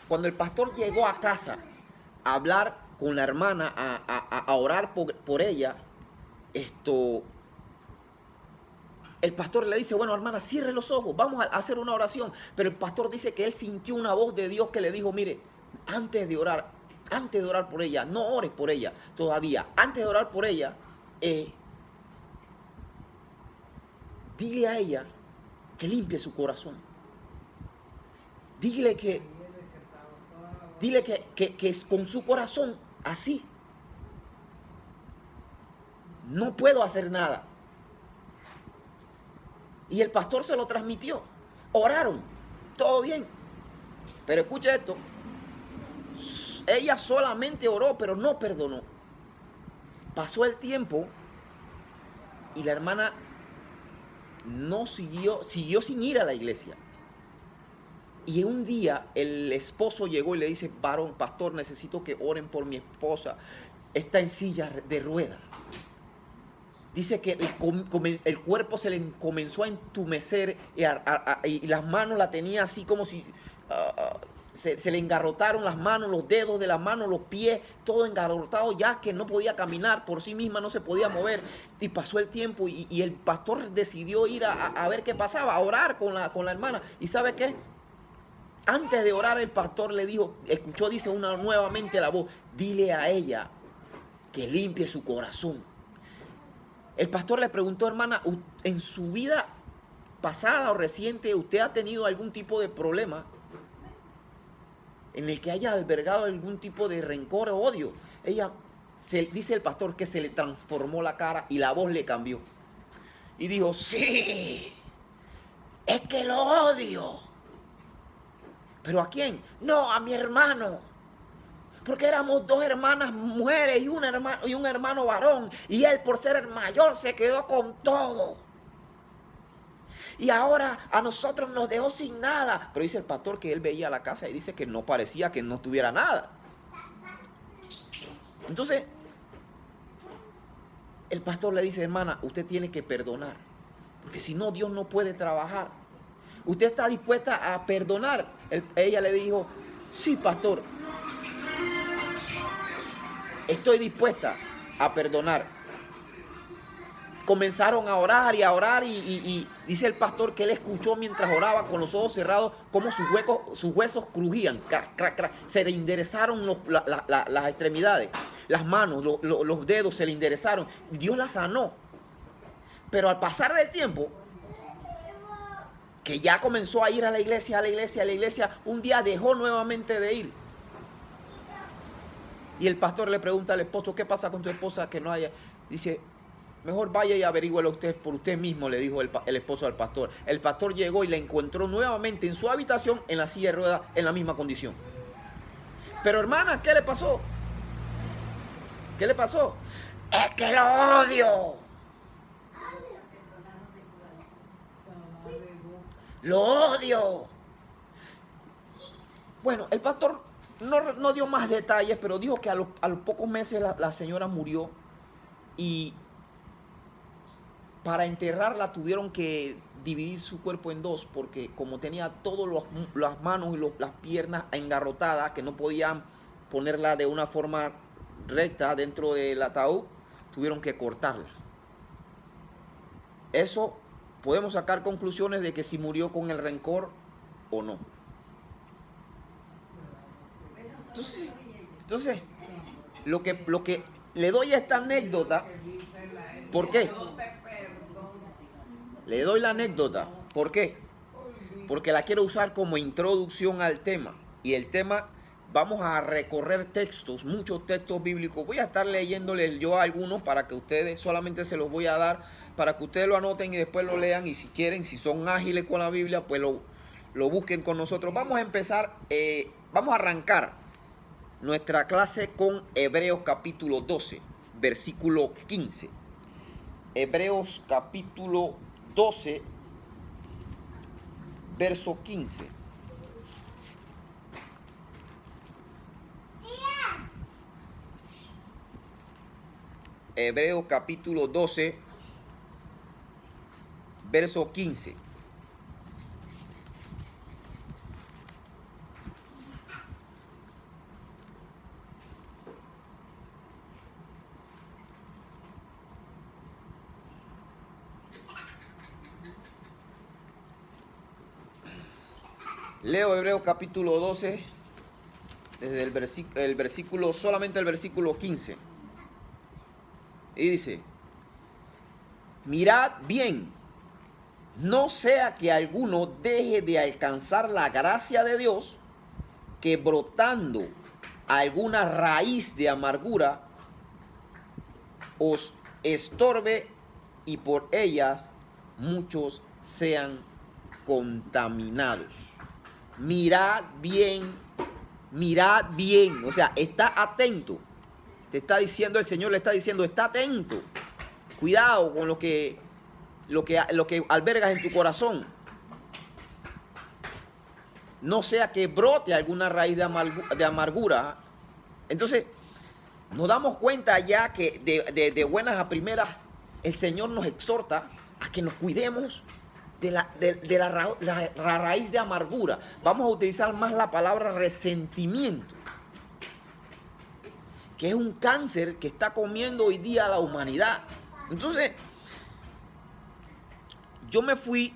Cuando el pastor llegó a casa a hablar con la hermana, a orar por ella, el pastor le dice, bueno, hermana, cierre los ojos, vamos a hacer una oración. Pero el pastor dice que él sintió una voz de Dios que le dijo, mire, antes de orar por ella, no ores por ella todavía. Antes de orar por ella, dile a ella que limpie su corazón. Dile que con su corazón así no puedo hacer nada. Y el pastor se lo transmitió. Oraron, todo bien. Pero escucha esto. Ella solamente oró, pero no perdonó. Pasó el tiempo y la hermana no siguió sin ir a la iglesia. Y un día el esposo llegó y le dice, varón, pastor, necesito que oren por mi esposa. Está en silla de ruedas. Dice que el cuerpo se le comenzó a entumecer y las manos la tenía así como si se le engarrotaron las manos, los dedos de las manos, los pies, todo engarrotado ya que no podía caminar por sí misma, no se podía mover. Y pasó el tiempo y el pastor decidió ir a ver qué pasaba, a orar con la hermana. ¿Y sabe qué? Antes de orar el pastor le dijo, escuchó, dice nuevamente la voz, dile a ella que limpie su corazón. El pastor le preguntó, hermana, en su vida pasada o reciente, ¿usted ha tenido algún tipo de problema en el que haya albergado algún tipo de rencor o odio? Ella, dice el pastor, que se le transformó la cara y la voz le cambió. Y dijo, sí, es que lo odio. ¿Pero a quién? No, a mi hermano. Porque éramos dos hermanas mujeres y un hermano varón. Y él, por ser el mayor, se quedó con todo. Y ahora a nosotros nos dejó sin nada. Pero dice el pastor que él veía la casa y dice que no parecía que no tuviera nada. Entonces, el pastor le dice, hermana, usted tiene que perdonar. Porque si no, Dios no puede trabajar. ¿Usted está dispuesta a perdonar? Ella le dijo, sí, pastor. Estoy dispuesta a perdonar. Comenzaron a orar y dice el pastor que él escuchó mientras oraba con los ojos cerrados cómo sus huesos crujían, crac, crac, crac. Se le enderezaron las extremidades, las manos, los dedos se le enderezaron. Dios la sanó. Pero al pasar del tiempo, que ya comenzó a ir a la iglesia, un día dejó nuevamente de ir. Y el pastor le pregunta al esposo, ¿qué pasa con tu esposa que no haya? Dice, mejor vaya y averígüelo usted por usted mismo, le dijo el esposo al pastor. El pastor llegó y la encontró nuevamente en su habitación, en la silla de ruedas, en la misma condición. Pero hermana, ¿qué le pasó? ¿Qué le pasó? Es que lo odio. Lo odio. Bueno, el pastor no dio más detalles, pero dijo que a los pocos meses la señora murió y para enterrarla tuvieron que dividir su cuerpo en dos porque como tenía todas las manos y las piernas engarrotadas, que no podían ponerla de una forma recta dentro del ataúd, tuvieron que cortarla. Eso podemos sacar conclusiones de que si murió con el rencor o no. Entonces lo que le doy a esta anécdota, ¿por qué? Le doy la anécdota, ¿por qué? Porque la quiero usar como introducción al tema. Y el tema, vamos a recorrer textos, muchos textos bíblicos. Voy a estar leyéndoles yo algunos para que ustedes, solamente se los voy a dar, para que ustedes lo anoten y después lo lean. Y si quieren, si son ágiles con la Biblia, pues lo busquen con nosotros. Vamos a empezar, vamos a arrancar nuestra clase con Hebreos capítulo 12, versículo 15. Hebreos capítulo 12, verso 15. Hebreos capítulo 12, verso 15. Leo Hebreos capítulo 12, desde el versículo, solamente el versículo 15. Y dice, mirad bien, no sea que alguno deje de alcanzar la gracia de Dios, que brotando alguna raíz de amargura os estorbe y por ellas muchos sean contaminados. Mirad bien, o sea, está atento. Te está diciendo, el Señor le está diciendo, está atento. Cuidado con lo que albergas en tu corazón. No sea que brote alguna raíz de amargura. Entonces, nos damos cuenta ya que de buenas a primeras, el Señor nos exhorta a que nos cuidemos de la raíz de amargura. Vamos a utilizar más la palabra resentimiento, que es un cáncer que está comiendo hoy día a la humanidad. Entonces, yo me fui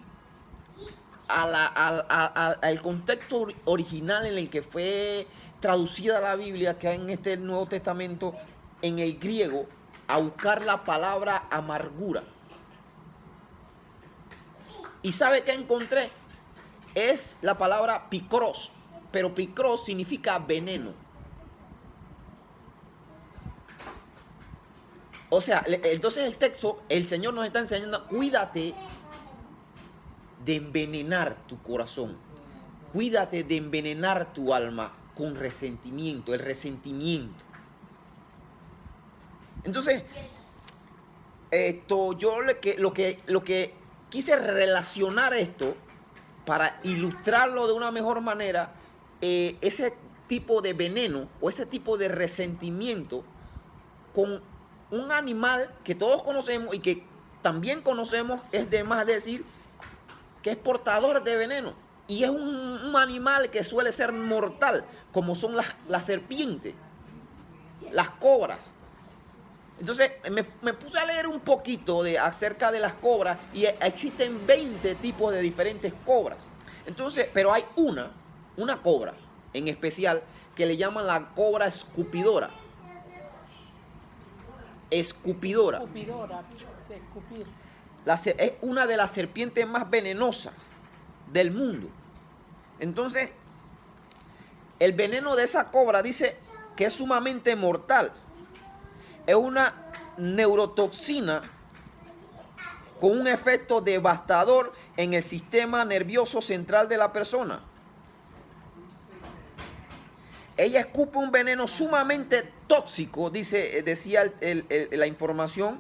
al contexto original en el que fue traducida la Biblia, que en este Nuevo Testamento, en el griego, a buscar la palabra amargura. ¿Y sabe qué encontré? Es la palabra picros, pero picros significa veneno. O sea, entonces el texto, el Señor nos está enseñando, cuídate de envenenar tu corazón. Cuídate de envenenar tu alma con resentimiento, el resentimiento. Entonces, yo lo que quise relacionar esto para ilustrarlo de una mejor manera, ese tipo de veneno o ese tipo de resentimiento con un animal que todos conocemos y que también conocemos, es de más decir, que es portador de veneno. Y es un animal que suele ser mortal, como son las serpientes, las cobras. Entonces me puse a leer un poquito acerca de las cobras y existen 20 tipos de diferentes cobras. Entonces, pero hay una cobra en especial que le llaman la cobra escupidora. Escupidora. Escupir. Es una de las serpientes más venenosas del mundo. Entonces, el veneno de esa cobra dice que es sumamente mortal. Es una neurotoxina con un efecto devastador en el sistema nervioso central de la persona. Ella escupe un veneno sumamente tóxico, decía la información.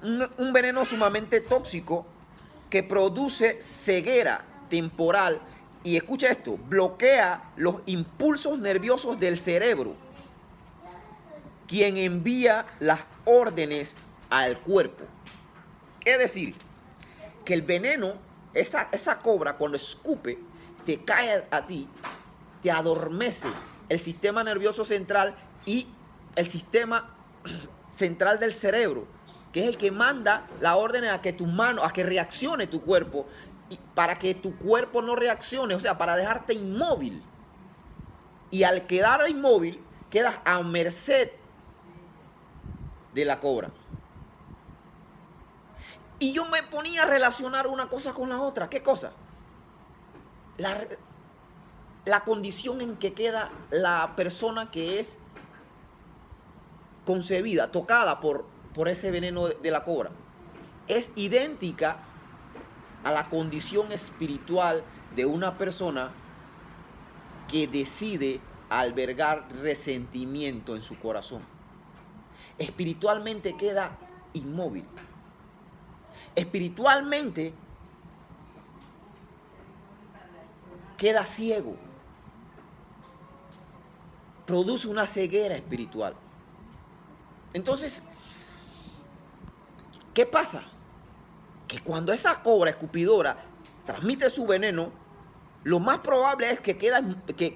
Un veneno sumamente tóxico que produce ceguera temporal y, escucha esto, bloquea los impulsos nerviosos del cerebro, quien envía las órdenes al cuerpo. Es decir, que el veneno, esa cobra cuando escupe, te cae a ti, te adormece el sistema nervioso central y el sistema central del cerebro, que es el que manda la orden a que a que reaccione tu cuerpo, y para que tu cuerpo no reaccione, o sea, para dejarte inmóvil. Y al quedar inmóvil, quedas a merced de la cobra. Y yo me ponía a relacionar una cosa con la otra. ¿Qué cosa? La condición en que queda la persona que es concebida, tocada por ese veneno de la cobra, es idéntica a la condición espiritual de una persona que decide albergar resentimiento en su corazón. Espiritualmente queda inmóvil. Espiritualmente queda ciego. Produce una ceguera espiritual. Entonces, ¿qué pasa? Que cuando esa cobra escupidora transmite su veneno, lo más probable es que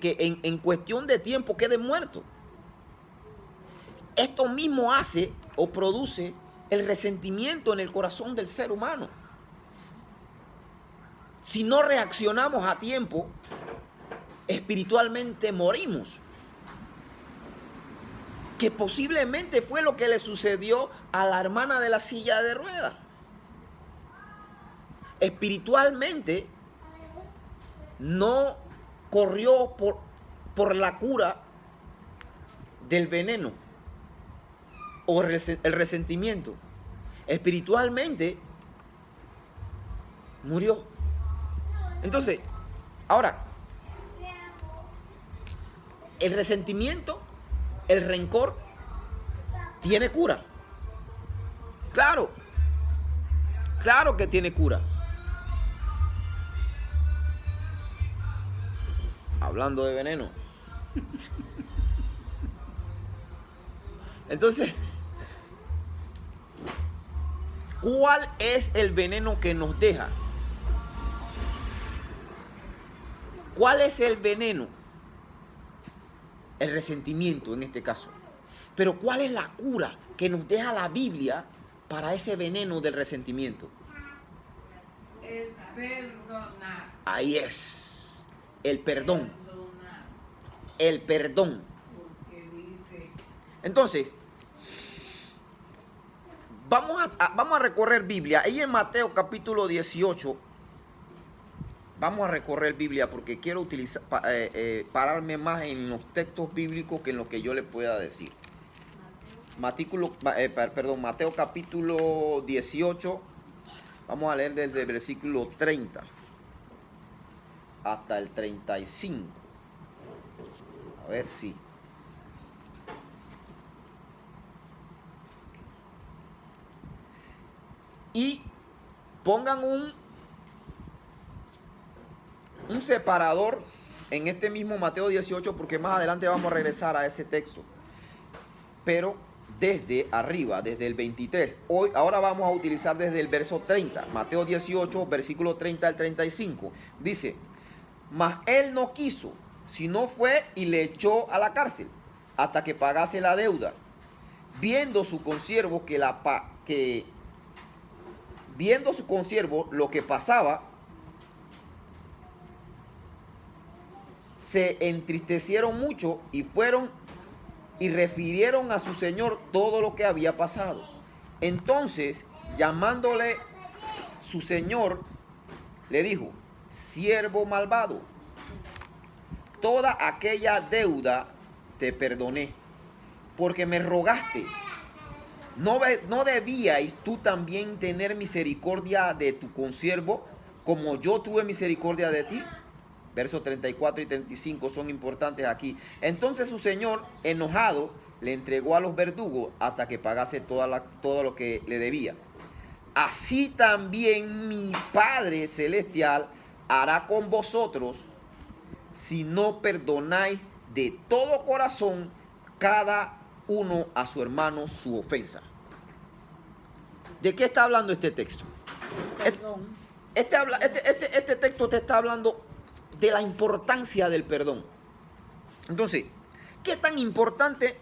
en cuestión de tiempo quede muerto. Esto mismo hace o produce el resentimiento en el corazón del ser humano. Si no reaccionamos a tiempo, espiritualmente morimos. Que posiblemente fue lo que le sucedió a la hermana de la silla de ruedas. Espiritualmente no corrió por la cura del veneno o el resentimiento. Espiritualmente murió. Entonces, ahora, el resentimiento, el rencor, tiene cura. Claro, claro que tiene cura. Hablando de veneno. Entonces, ¿cuál es el veneno que nos deja? ¿Cuál es el veneno? El resentimiento en este caso. Pero ¿cuál es la cura que nos deja la Biblia para ese veneno del resentimiento? El perdonar. Ahí es. El perdón. Perdonar. El perdón. Porque dice, Entonces, vamos a recorrer Biblia. Ahí en Mateo capítulo 18, vamos a recorrer Biblia porque quiero pararme más en los textos bíblicos que en lo que yo le pueda decir. Mateo capítulo 18, vamos a leer desde el versículo 30 hasta el 35. A ver si. Y pongan un separador en este mismo Mateo 18 porque más adelante vamos a regresar a ese texto. Pero desde arriba, desde el 23. Ahora vamos a utilizar desde el verso 30. Mateo 18, versículo 30 al 35. Dice, mas él no quiso, sino fue y le echó a la cárcel hasta que pagase la deuda. Viendo su consiervo viendo su consiervo lo que pasaba, se entristecieron mucho y fueron y refirieron a su señor todo lo que había pasado. Entonces, llamándole su señor, le dijo, siervo malvado, toda aquella deuda te perdoné, porque me rogaste. ¿No debíais tú también tener misericordia de tu consiervo, como yo tuve misericordia de ti? Versos 34 y 35 son importantes aquí. Entonces su señor, enojado, le entregó a los verdugos hasta que pagase todo lo que le debía. Así también mi Padre Celestial hará con vosotros si no perdonáis de todo corazón cada uno a su hermano su ofensa. ¿De qué está hablando este texto? perdón. Este texto te está hablando de la importancia del perdón. Entonces, ¿qué tan importante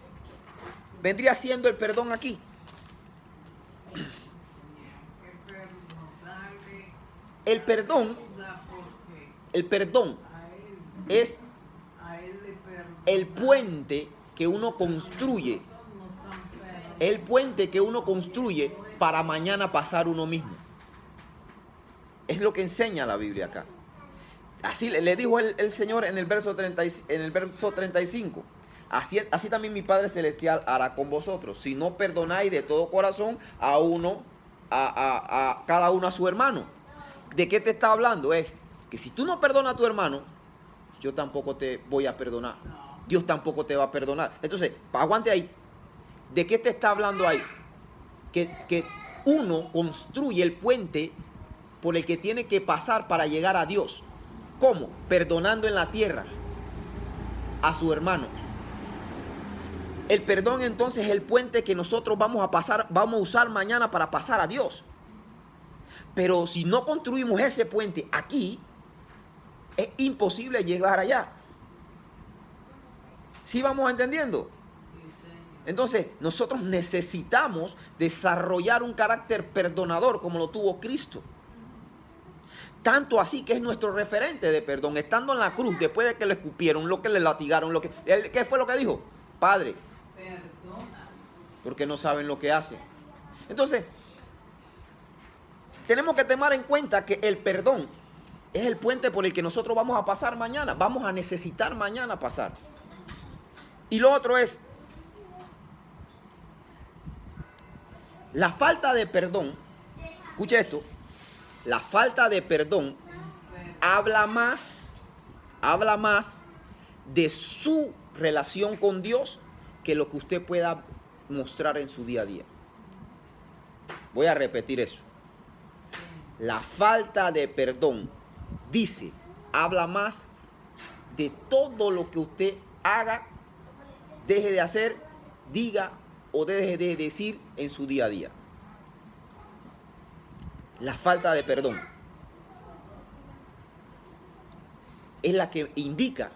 vendría siendo el perdón aquí? El perdón es el puente que uno construye. El puente que uno construye para mañana pasar uno mismo. Es lo que enseña la Biblia acá. Así le dijo el Señor en el verso 35. Así también mi Padre Celestial hará con vosotros, si no perdonáis de todo corazón a cada uno a su hermano. ¿De qué te está hablando? Es que si tú no perdonas a tu hermano, yo tampoco te voy a perdonar. Dios tampoco te va a perdonar. Entonces, aguante ahí. ¿De qué te está hablando ahí? Que uno construye el puente por el que tiene que pasar para llegar a Dios. ¿Cómo? Perdonando en la tierra a su hermano. El perdón entonces es el puente que nosotros vamos a usar mañana para pasar a Dios. Pero si no construimos ese puente aquí, es imposible llegar allá. ¿Sí vamos entendiendo? Entonces, nosotros necesitamos desarrollar un carácter perdonador como lo tuvo Cristo. Tanto así que es nuestro referente de perdón. Estando en la cruz, después de que lo escupieron, lo que le latigaron, ¿qué fue lo que dijo? Padre, Perdona. porque no saben lo que hacen. Entonces, tenemos que tomar en cuenta que el perdón es el puente por el que nosotros vamos a pasar mañana. Vamos a necesitar mañana pasar. Y lo otro es, la falta de perdón, escuche esto, la falta de perdón habla más de su relación con Dios que lo que usted pueda mostrar en su día a día. Voy a repetir eso. La falta de perdón habla más de todo lo que usted haga, deje de hacer, diga o deje de decir en su día a día. La falta de perdón es la que indica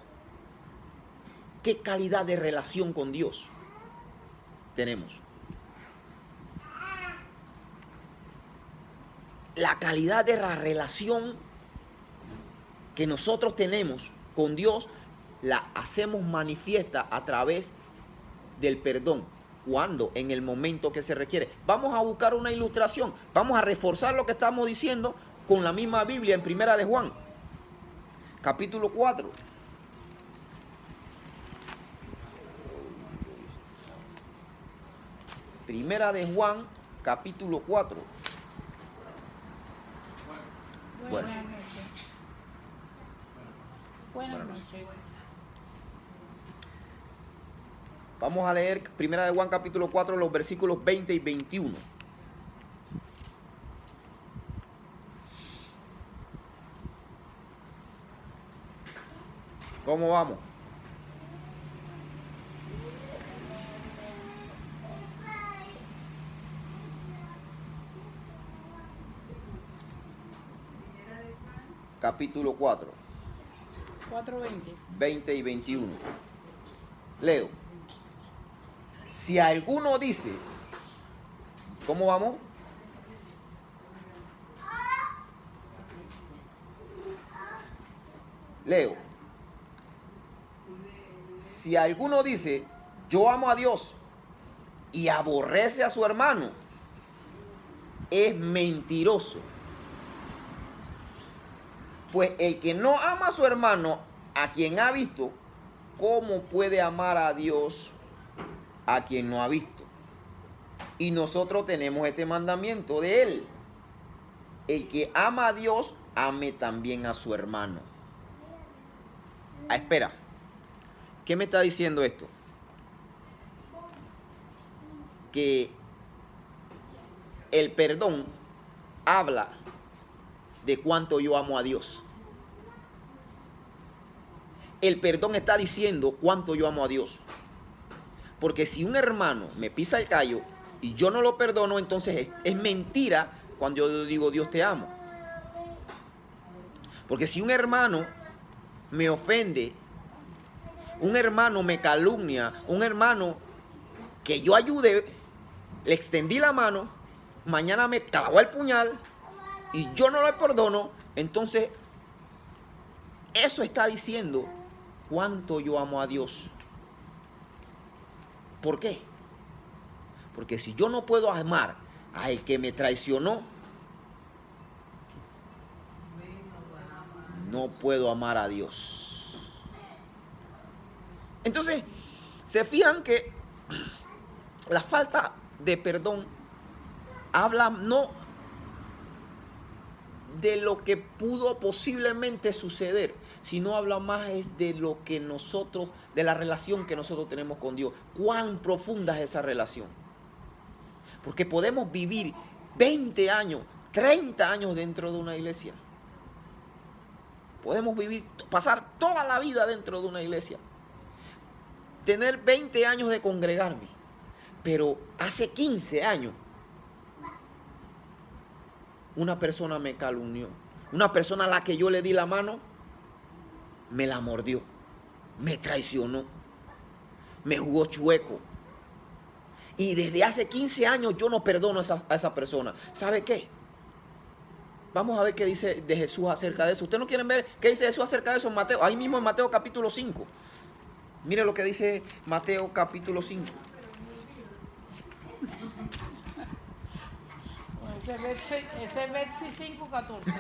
qué calidad de relación con Dios tenemos. La calidad de la relación que nosotros tenemos con Dios la hacemos manifiesta a través del perdón. ¿Cuándo? En el momento que se requiere. Vamos a buscar una ilustración. Vamos a reforzar lo que estamos diciendo con la misma Biblia en Primera de Juan, capítulo 4. Primera de Juan, capítulo 4. Bueno. Buenas noches. Buenas noches. Vamos a leer Primera de Juan, capítulo 4, los versículos 20 y 21. ¿Cómo vamos? Capítulo 4, 4:20. 20 y 21. Leo. Si alguno dice, ¿cómo vamos? Leo. Si alguno dice, yo amo a Dios y aborrece a su hermano, es mentiroso. Pues el que no ama a su hermano, a quien ha visto, ¿cómo puede amar a Dios a quien no ha visto? Y nosotros tenemos este mandamiento de él: el que ama a Dios, ame también a su hermano. Espera, ¿qué me está diciendo esto? Que el perdón habla de cuánto yo amo a Dios. El perdón está diciendo cuánto yo amo a Dios. Porque si un hermano me pisa el callo y yo no lo perdono, entonces es mentira cuando yo digo Dios te amo. Porque si un hermano me ofende, un hermano me calumnia, un hermano que yo ayude, le extendí la mano, mañana me clavó el puñal y yo no lo perdono, entonces eso está diciendo cuánto yo amo a Dios. ¿Por qué? Porque si yo no puedo amar al que me traicionó, no puedo amar a Dios. Entonces, se fijan que la falta de perdón habla no de lo que pudo posiblemente suceder, sino habla más es de lo que nosotros, de la relación que nosotros tenemos con Dios. Cuán profunda es esa relación. Porque podemos vivir 20 años, 30 años dentro de una iglesia. Podemos vivir, pasar toda la vida dentro de una iglesia. Tener 20 años de congregarme. Pero hace 15 años una persona me calumnió. Una persona a la que yo le di la mano me la mordió. Me traicionó. Me jugó chueco. Y desde hace 15 años yo no perdono a esa persona. ¿Sabe qué? Vamos a ver qué dice de Jesús acerca de eso. ¿Ustedes no quieren ver qué dice Jesús acerca de eso en Mateo? Ahí mismo en Mateo capítulo 5. Mire lo que dice Mateo capítulo 5. Ese versi 5:14.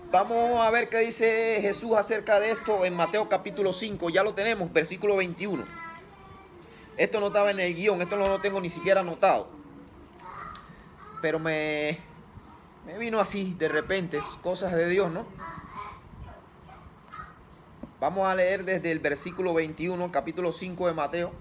Vamos a ver qué dice Jesús acerca de esto en Mateo capítulo 5. Ya lo tenemos, versículo 21. Esto no estaba en el guión, esto no lo tengo ni siquiera anotado. Pero me vino así de repente, cosas de Dios, ¿no? Vamos a leer desde el versículo 21, capítulo 5 de Mateo.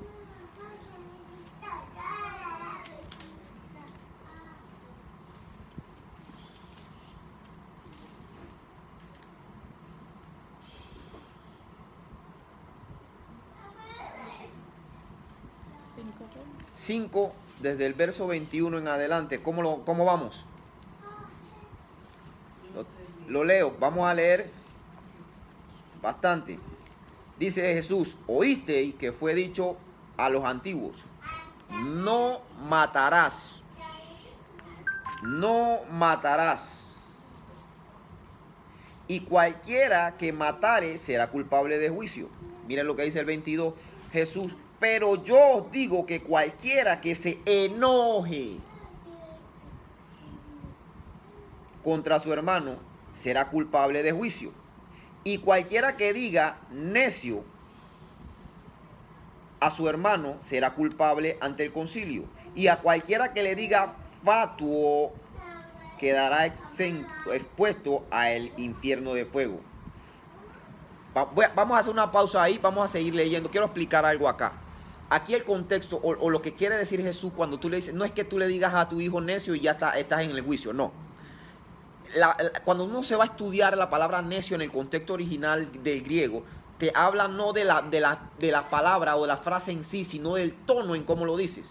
¿Cinco qué? 5, desde el verso 21 en adelante. ¿Cómo vamos? Lo leo, vamos a leer bastante. Dice Jesús, oísteis que fue dicho a los antiguos, no matarás, no matarás. Y cualquiera que matare será culpable de juicio. Miren lo que dice el 22, Jesús, pero yo os digo que cualquiera que se enoje contra su hermano será culpable de juicio. Y cualquiera que diga necio a su hermano será culpable ante el concilio. Y a cualquiera que le diga fatuo quedará expuesto al infierno de fuego. Vamos a hacer una pausa ahí, vamos a seguir leyendo. Quiero explicar algo acá. Aquí el contexto o lo que quiere decir Jesús cuando tú le dices, no es que tú le digas a tu hijo necio y ya estás en el juicio, no. Cuando uno se va a estudiar la palabra necio en el contexto original del griego, te habla no de la palabra o de la frase en sí, sino del tono en cómo lo dices.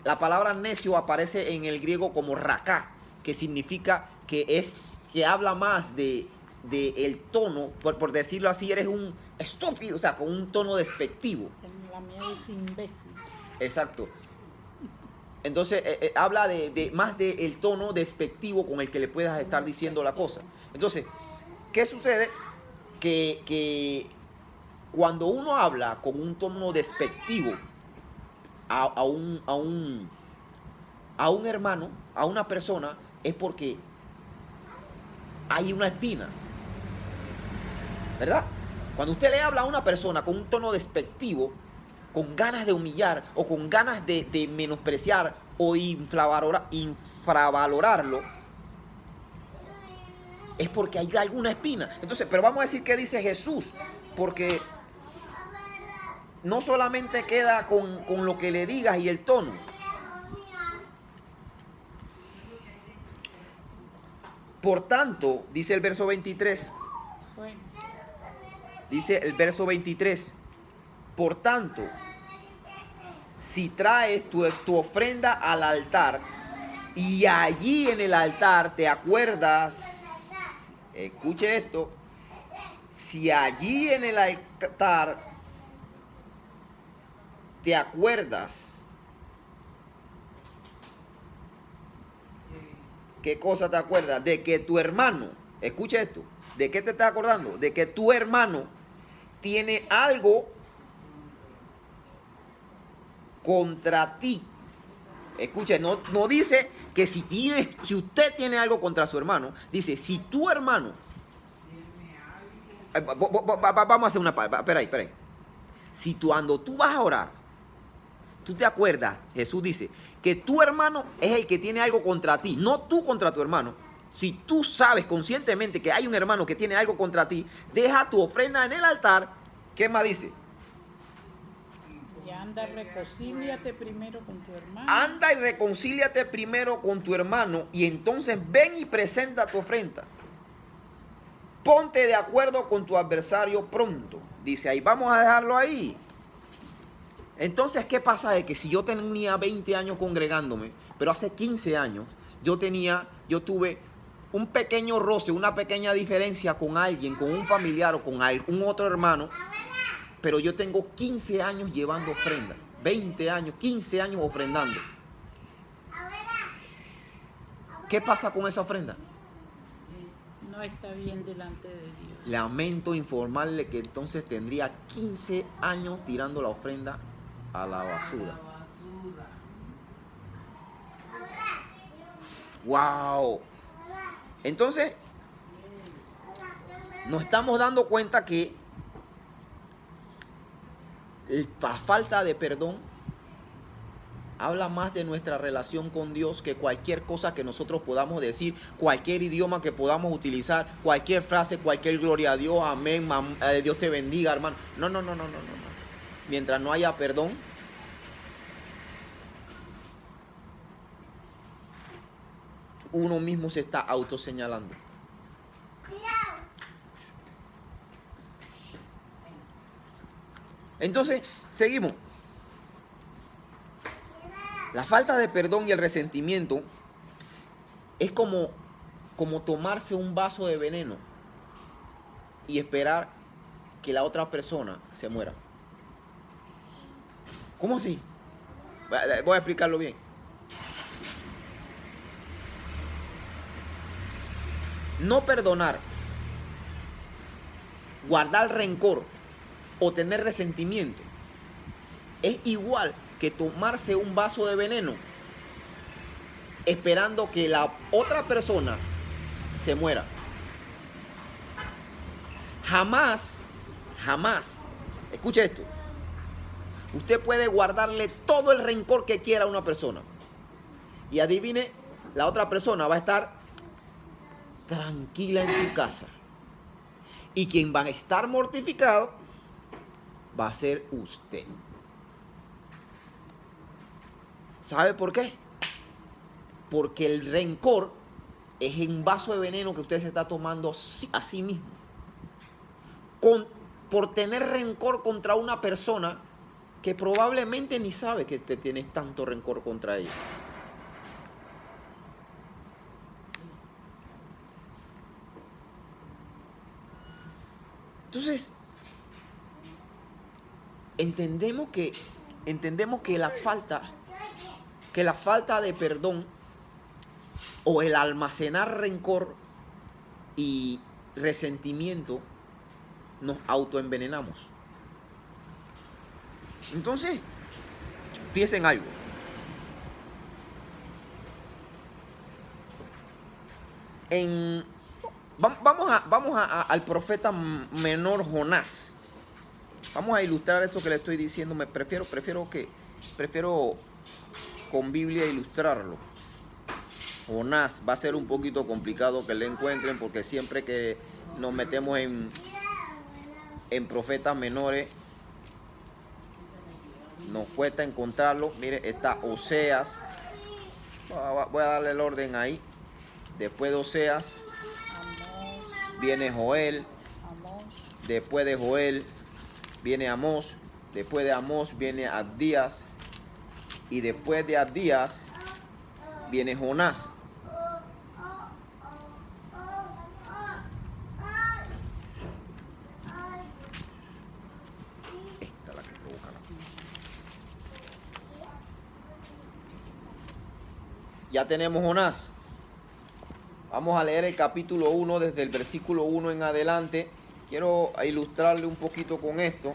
La palabra necio aparece en el griego como raká, que significa que habla más de el tono, por decirlo así, eres un estúpido, o sea, con un tono despectivo. La mía es imbécil. Exacto. Entonces habla más del tono despectivo con el que le puedas estar diciendo la cosa. Entonces, ¿qué sucede? Que cuando uno habla con un tono despectivo a un hermano, a una persona, es porque hay una espina, ¿verdad? Cuando usted le habla a una persona con un tono despectivo, con ganas de humillar o con ganas de menospreciar o infravalorarlo, es porque hay alguna espina. Entonces, pero vamos a decir qué dice Jesús, porque no solamente queda con lo que le digas y el tono. Por tanto, dice el verso 23, Bueno, dice el verso 23, por tanto, si traes tu ofrenda al altar y allí en el altar te acuerdas, escuche esto, si allí en el altar te acuerdas, ¿qué cosa te acuerdas? De que tu hermano, escucha esto, ¿de qué te estás acordando? De que tu hermano tiene algo contra ti. Escucha, no dice que si usted tiene algo contra su hermano, dice, si tu hermano, vamos a hacer una parte, espera ahí. Si cuando tú vas a orar, tú te acuerdas, Jesús dice, que tu hermano es el que tiene algo contra ti, no tú contra tu hermano. Si tú sabes conscientemente que hay un hermano que tiene algo contra ti, deja tu ofrenda en el altar. ¿Qué más dice? y anda, reconcíliate primero con tu hermano. Anda y reconcíliate primero con tu hermano y entonces ven y presenta tu ofrenda. Ponte de acuerdo con tu adversario pronto. Dice ahí, vamos a dejarlo ahí. Entonces, ¿qué pasa? De que si yo tenía 20 años congregándome, pero hace 15 años yo tuve un pequeño roce, una pequeña diferencia con alguien, con un familiar o con algún otro hermano, pero yo tengo 15 años llevando ofrenda, 20 años, 15 años ofrendando. ¿qué pasa con esa ofrenda? No está bien delante de Dios. Lamento informarle que entonces tendría 15 años tirando la ofrenda a la basura. ¡Wow! Entonces, nos estamos dando cuenta que la falta de perdón habla más de nuestra relación con Dios que cualquier cosa que nosotros podamos decir, cualquier idioma que podamos utilizar, cualquier frase, cualquier gloria a Dios, amén, Dios te bendiga, hermano. No. Mientras no haya perdón, uno mismo se está autoseñalando. Entonces, seguimos. La falta de perdón y el resentimiento es como tomarse un vaso de veneno y esperar que la otra persona se muera. ¿Cómo así? Voy a explicarlo bien. No perdonar, guardar rencor o tener resentimiento es igual que tomarse un vaso de veneno esperando que la otra persona se muera. Jamás, escuche esto, usted puede guardarle todo el rencor que quiera a una persona y adivine, la otra persona va a estar tranquila en tu casa y quien va a estar mortificado va a ser usted. ¿Sabe por qué? Porque el rencor es un vaso de veneno que usted se está tomando a sí mismo. Por tener rencor contra una persona que probablemente ni sabe que usted tiene tanto rencor contra ella. Entonces, entendemos que la falta de perdón o el almacenar rencor y resentimiento nos autoenvenenamos. Entonces, fíjense en algo. Vamos al profeta menor Jonás. Vamos a ilustrar esto que le estoy diciendo. Prefiero con Biblia ilustrarlo. Jonás va a ser un poquito complicado que le encuentren porque siempre que nos metemos en profetas menores nos cuesta encontrarlo. Mire, está Oseas. Voy a darle el orden ahí. Después de Oseas viene Joel. Después de Joel viene Amós. Después de Amós viene Abdías. Y después de Abdías viene Jonás. Esta es la que provoca la... Ya tenemos Jonás. Vamos a leer el capítulo 1 desde el versículo 1 en adelante. Quiero ilustrarle un poquito con esto.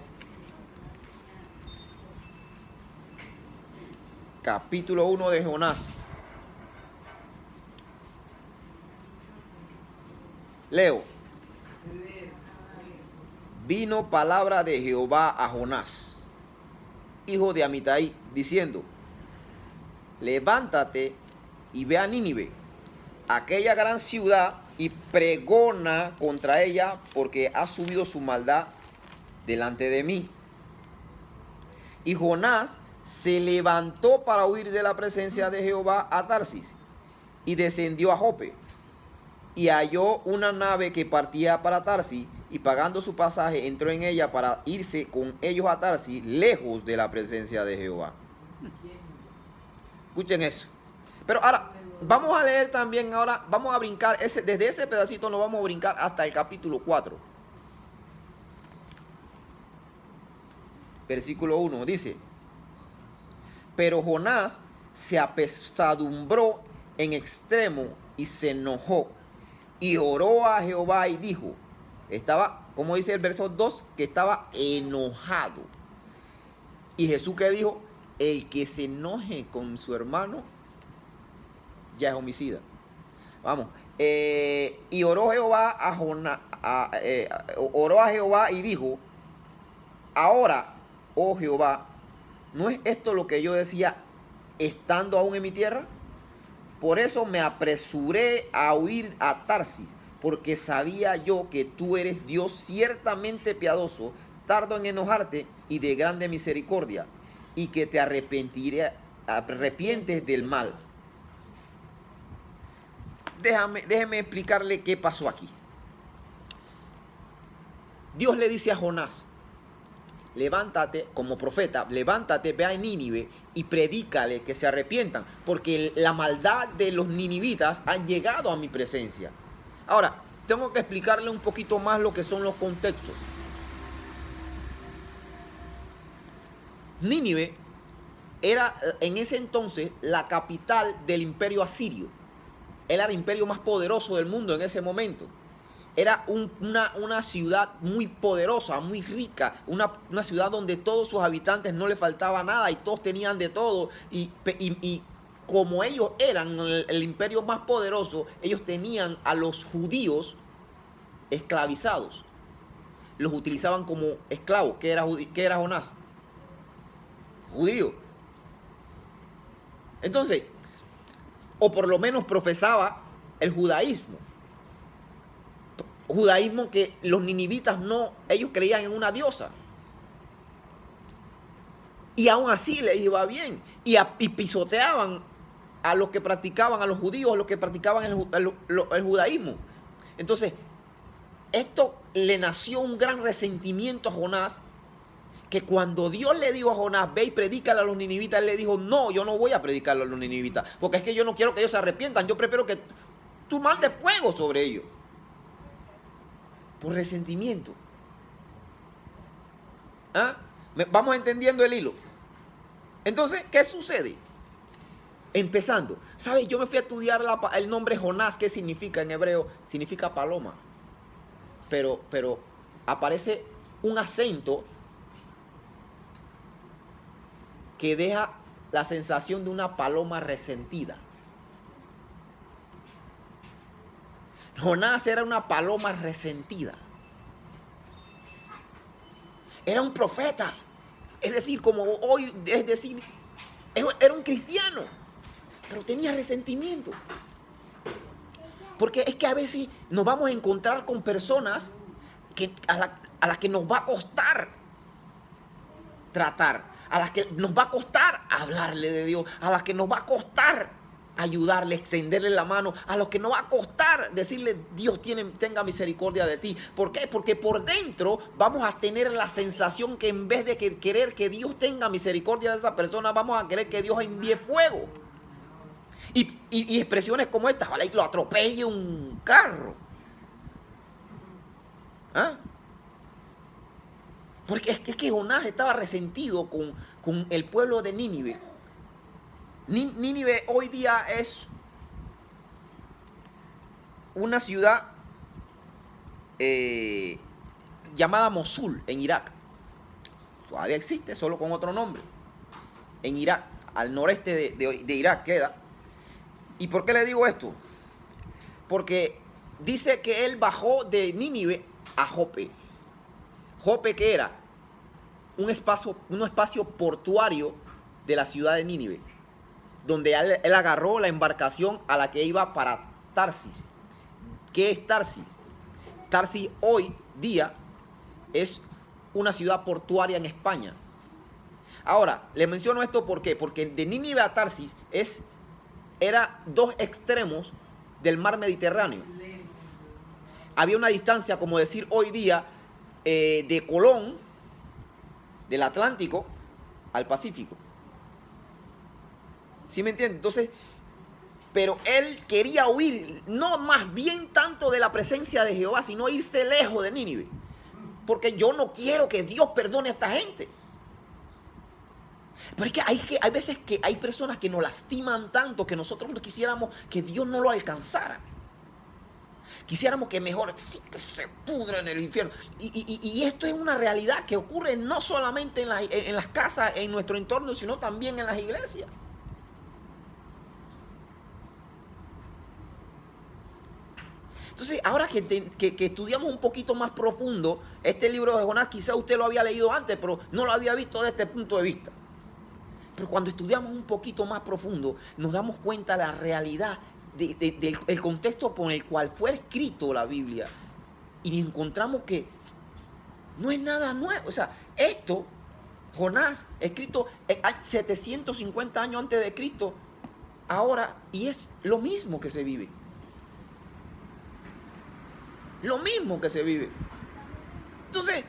Capítulo 1 de Jonás. Leo. Vino palabra de Jehová a Jonás, hijo de Amitai, diciendo: levántate y ve a Nínive, aquella gran ciudad, y pregona contra ella, porque ha subido su maldad delante de mí. Y Jonás se levantó para huir de la presencia de Jehová a Tarsis, y descendió a Jope, y halló una nave que partía para Tarsis, y pagando su pasaje entró en ella para irse con ellos a Tarsis, lejos de la presencia de Jehová. Escuchen eso. Pero ahora vamos a leer también, vamos a brincar, desde ese pedacito nos vamos a brincar hasta el capítulo 4. Versículo 1 dice: pero Jonás se apesadumbró en extremo y se enojó y oró a Jehová y dijo, estaba, como dice el verso 2, que estaba enojado. Y Jesús que dijo, el que se enoje con su hermano ya es homicida. Vamos. Y oró Jehová a Jonás, oró a Jehová y dijo, ahora, oh Jehová, ¿no es esto lo que yo decía estando aún en mi tierra? Por eso me apresuré a huir a Tarsis, porque sabía yo que tú eres Dios ciertamente piadoso, tardo en enojarte y de grande misericordia, y que te arrepientes del mal. Déjeme explicarle qué pasó aquí. Dios le dice a Jonás, levántate como profeta, levántate, ve a Nínive y predícale que se arrepientan, porque la maldad de los ninivitas ha llegado a mi presencia. Ahora, tengo que explicarle un poquito más lo que son los contextos. Nínive era en ese entonces la capital del imperio asirio. Era el imperio más poderoso del mundo en ese momento. Era una ciudad muy poderosa, muy rica, una ciudad donde todos sus habitantes no le faltaba nada y todos tenían de todo. Y como ellos eran el imperio más poderoso, ellos tenían a los judíos esclavizados. Los utilizaban como esclavos. ¿Qué era Jonás? Judío. Entonces, o por lo menos profesaba el judaísmo. Judaísmo que los ninivitas no, ellos creían en una diosa. Y aún así les iba bien. Y pisoteaban a los que practicaban, a los judíos, a los que practicaban el judaísmo. Entonces, esto le nació un gran resentimiento a Jonás, que cuando Dios le dijo a Jonás, ve y predícale a los ninivitas, él le dijo, no, yo no voy a predicarle a los ninivitas, porque es que yo no quiero que ellos se arrepientan, yo prefiero que tú mandes fuego sobre ellos. Por resentimiento. ¿Ah? Vamos entendiendo el hilo. Entonces, ¿qué sucede? Empezando, ¿sabes? Yo me fui a estudiar el nombre Jonás, ¿qué significa en hebreo? Significa paloma. Pero aparece un acento que deja la sensación de una paloma resentida. Jonás era una paloma resentida. Era un profeta. Es decir, como hoy, es decir, era un cristiano. Pero tenía resentimiento. Porque es que a veces nos vamos a encontrar con personas a las que nos va a costar tratar. A las que nos va a costar hablarle de Dios. A las que nos va a costar ayudarle, extenderle la mano, a los que no va a costar decirle, Dios tenga misericordia de ti. ¿Por qué? Porque por dentro vamos a tener la sensación que en vez de querer que Dios tenga misericordia de esa persona, vamos a querer que Dios envíe fuego. Y expresiones como estas, ojalá y lo atropelle un carro. ¿Ah? Porque es que Jonás estaba resentido con el pueblo de Nínive. Nínive hoy día es una ciudad llamada Mosul en Irak. Todavía existe, solo con otro nombre. En Irak, al noreste de Irak queda. ¿Y por qué le digo esto? Porque dice que él bajó de Nínive a Jope. Jope, ¿qué era? Un espacio portuario de la ciudad de Nínive, donde él agarró la embarcación a la que iba para Tarsis. ¿Qué es Tarsis? Tarsis hoy día es una ciudad portuaria en España. Ahora, le menciono esto ¿por qué? Porque de Nínive a Tarsis era dos extremos del mar Mediterráneo. Había una distancia, como decir hoy día, de Colón, del Atlántico, al Pacífico. ¿Sí me entiendes? Entonces, pero él quería huir, no más bien tanto de la presencia de Jehová, sino irse lejos de Nínive. Porque yo no quiero que Dios perdone a esta gente. Pero es que hay veces que hay personas que nos lastiman tanto que nosotros no quisiéramos que Dios no lo alcanzara. Quisiéramos que mejor, sí, que se pudra en el infierno. Y esto es una realidad que ocurre no solamente en las casas, en nuestro entorno, sino también en las iglesias. Entonces, ahora que estudiamos un poquito más profundo este libro de Jonás, quizá usted lo había leído antes, pero no lo había visto desde este punto de vista. Pero cuando estudiamos un poquito más profundo, nos damos cuenta de la realidad del contexto por el cual fue escrito la Biblia. Y encontramos que no es nada nuevo. O sea, esto, Jonás, escrito 750 años antes de Cristo, ahora, y es lo mismo que se vive. Lo mismo que se vive. Entonces,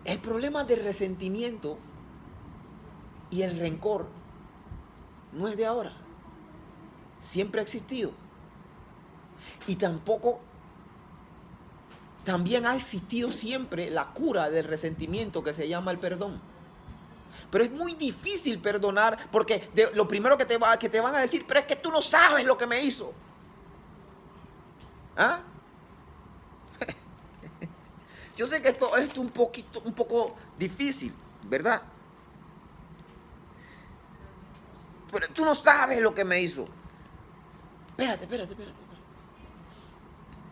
el problema del resentimiento y el rencor no es de ahora. Siempre ha existido. Y también ha existido siempre la cura del resentimiento que se llama el perdón. Pero es muy difícil perdonar porque lo primero que te van a decir, pero es que tú no sabes lo que me hizo. ¿Ah? Yo sé que esto es un poco difícil, ¿verdad? Pero tú no sabes lo que me hizo. Espérate.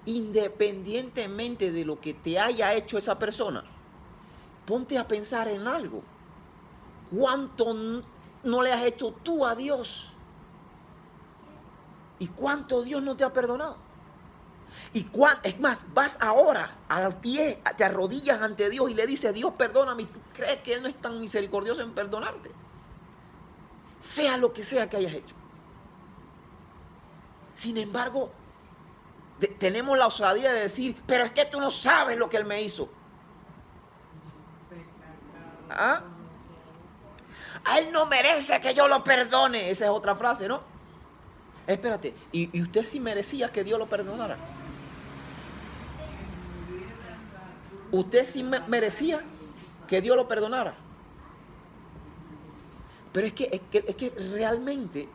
Independientemente de lo que te haya hecho esa persona, ponte a pensar en algo. ¿Cuánto no le has hecho tú a Dios? ¿Y cuánto Dios no te ha perdonado? Es más, vas ahora a los pies, te arrodillas ante Dios y le dices, Dios, perdóname. ¿Y tú crees que Él no es tan misericordioso en perdonarte? Sea lo que sea que hayas hecho. Sin embargo, tenemos la osadía de decir, pero es que tú no sabes lo que Él me hizo. ¿Ah? A Él no merece que yo lo perdone. Esa es otra frase, ¿no? Espérate, ¿y usted sí merecía que Dios lo perdonara? ¿Usted sí merecía que Dios lo perdonara? Pero es que realmente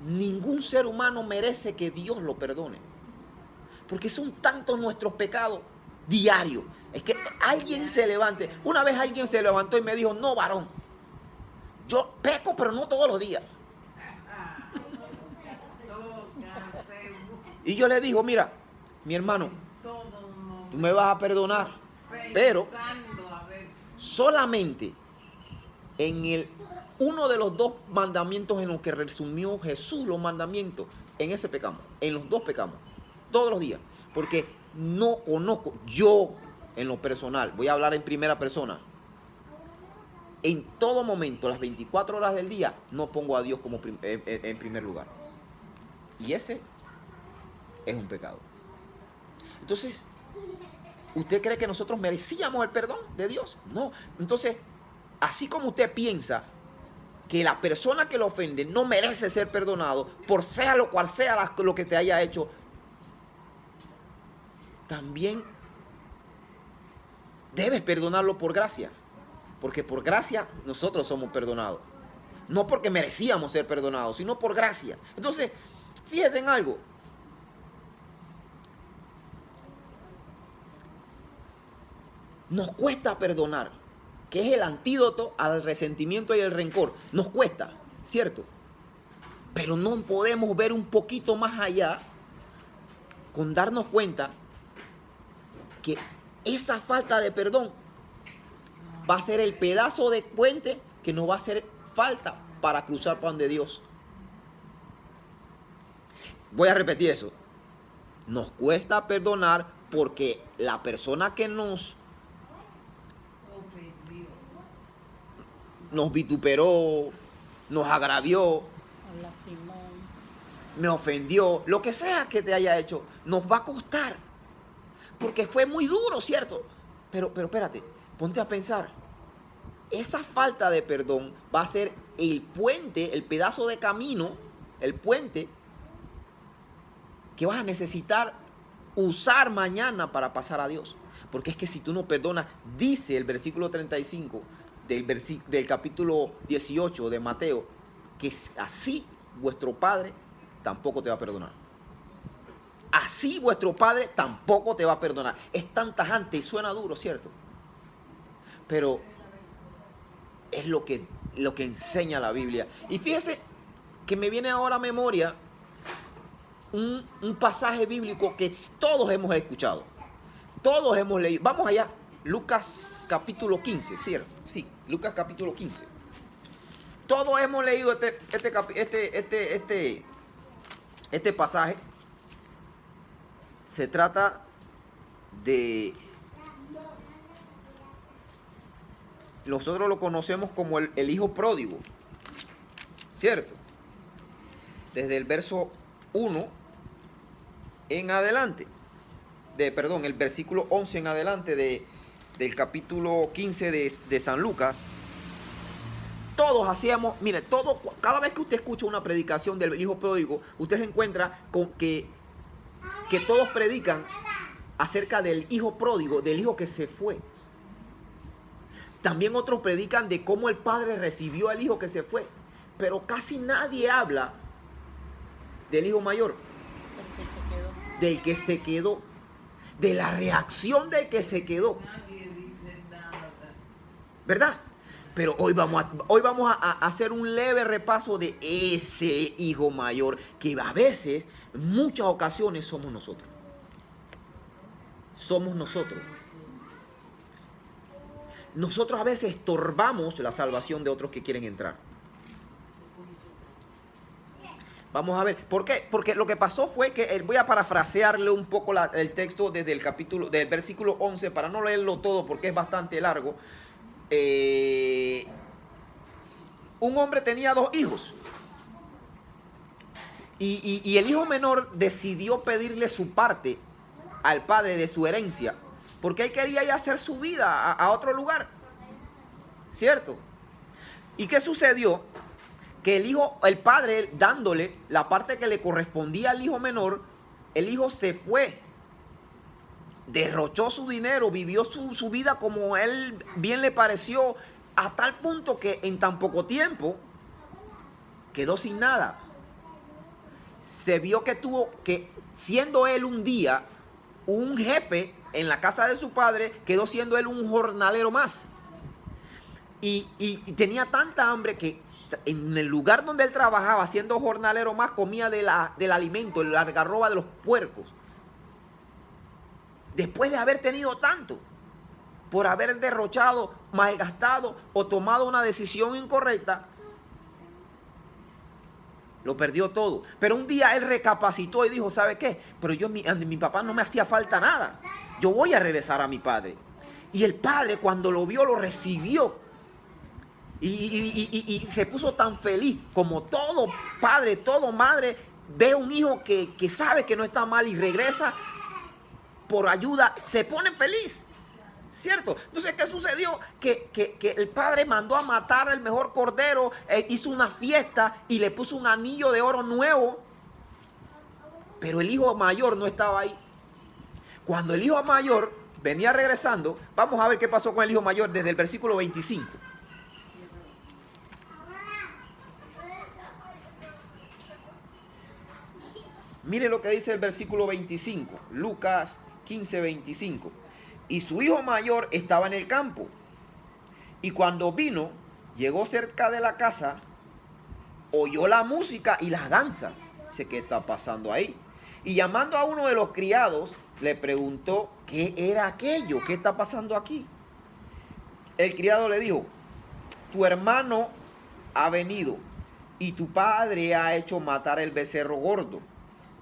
ningún ser humano merece que Dios lo perdone. Porque son tantos nuestros pecados diarios. Es que alguien se levante. Una vez alguien se levantó y me dijo, no, varón, yo peco, pero no todos los días. Y yo le digo, mira, mi hermano, tú me vas a perdonar, pero solamente en uno de los dos mandamientos en los que resumió Jesús los mandamientos, en ese pecamos, en los dos pecamos, todos los días, porque no conozco, yo en lo personal, voy a hablar en primera persona, en todo momento, las 24 horas del día, no pongo a Dios como en primer lugar. Y ese es un pecado. Entonces, ¿usted cree que nosotros merecíamos el perdón de Dios? No. Entonces, así como usted piensa que la persona que lo ofende no merece ser perdonado, por sea lo cual sea lo que te haya hecho, también debes perdonarlo por gracia. Porque por gracia nosotros somos perdonados. No porque merecíamos ser perdonados, sino por gracia. Entonces, fíjense en algo. Nos cuesta perdonar, que es el antídoto al resentimiento y el rencor. Nos cuesta, ¿cierto? Pero no podemos ver un poquito más allá con darnos cuenta que esa falta de perdón va a ser el pedazo de puente que nos va a hacer falta para cruzar pan de Dios. Voy a repetir eso. Nos cuesta perdonar porque la persona que nos vituperó, nos agravió, Nos lastimó. me ofendió, lo que sea que te haya hecho, nos va a costar. Porque fue muy duro, ¿cierto? Pero espérate, ponte a pensar. Esa falta de perdón va a ser el puente, el pedazo de camino, el puente que vas a necesitar usar mañana para pasar a Dios. Porque es que si tú no perdonas, dice el versículo 35, del capítulo 18 de Mateo, que así vuestro Padre tampoco te va a perdonar. Así vuestro Padre tampoco te va a perdonar. Es tan tajante y suena duro, ¿cierto? Pero es lo que enseña la Biblia. Y fíjese que me viene ahora a memoria un pasaje bíblico que todos hemos escuchado. Todos hemos leído. Vamos allá. Lucas capítulo 15, ¿cierto? Sí, Lucas capítulo 15. Todos hemos leído este pasaje. Se trata de... Nosotros lo conocemos como el hijo pródigo, ¿cierto? Desde el verso 1 en adelante. El versículo 11 en adelante del capítulo 15 de San Lucas. Todos hacíamos, mire, cada vez que usted escucha una predicación del hijo pródigo, usted se encuentra con que todos predican acerca del hijo pródigo, del hijo que se fue. También otros predican de cómo el padre recibió al hijo que se fue. Pero casi nadie habla del hijo mayor. Del que se quedó. De la reacción del que se quedó. Nadie dice nada. ¿Verdad? Pero hoy vamos a hacer un leve repaso de ese hijo mayor que a veces, en muchas ocasiones, somos nosotros. Somos nosotros. Nosotros a veces estorbamos la salvación de otros que quieren entrar. Vamos a ver, ¿por qué? Porque lo que pasó fue que, voy a parafrasearle un poco el texto desde del versículo 11, para no leerlo todo porque es bastante largo. Un hombre tenía 2 hijos. Y el hijo menor decidió pedirle su parte al padre de su herencia, porque él quería ir a hacer su vida a otro lugar, ¿cierto? ¿Y qué sucedió? Que el padre, dándole la parte que le correspondía al hijo menor, el hijo se fue, derrochó su dinero, vivió su vida como él bien le pareció, a tal punto que en tan poco tiempo quedó sin nada. Se vio que siendo él un día un jefe en la casa de su padre, quedó siendo él un jornalero más. Y tenía tanta hambre que en el lugar donde él trabajaba, siendo jornalero más, comía del alimento, la algarroba de los puercos. Después de haber tenido tanto, por haber derrochado, malgastado o tomado una decisión incorrecta, lo perdió todo. Pero un día él recapacitó y dijo, ¿sabe qué? Pero a mi papá no me hacía falta nada. Yo voy a regresar a mi padre. Y el padre, cuando lo vio, lo recibió. Y se puso tan feliz, como todo padre, todo madre ve un hijo que sabe que no está mal y regresa por ayuda, se pone feliz, ¿cierto? Entonces, ¿qué sucedió? Que el padre mandó a matar el mejor cordero, hizo una fiesta y le puso un anillo de oro nuevo, pero el hijo mayor no estaba ahí. Cuando el hijo mayor venía regresando, vamos a ver qué pasó con el hijo mayor desde el versículo 25. Mire lo que dice el versículo 25, Lucas 15, 25. Y su hijo mayor estaba en el campo. Y cuando vino, llegó cerca de la casa, oyó la música y la danza. Dice, ¿qué está pasando ahí? Y llamando a uno de los criados, le preguntó qué era aquello, qué está pasando aquí. El criado le dijo, tu hermano ha venido y tu padre ha hecho matar el becerro gordo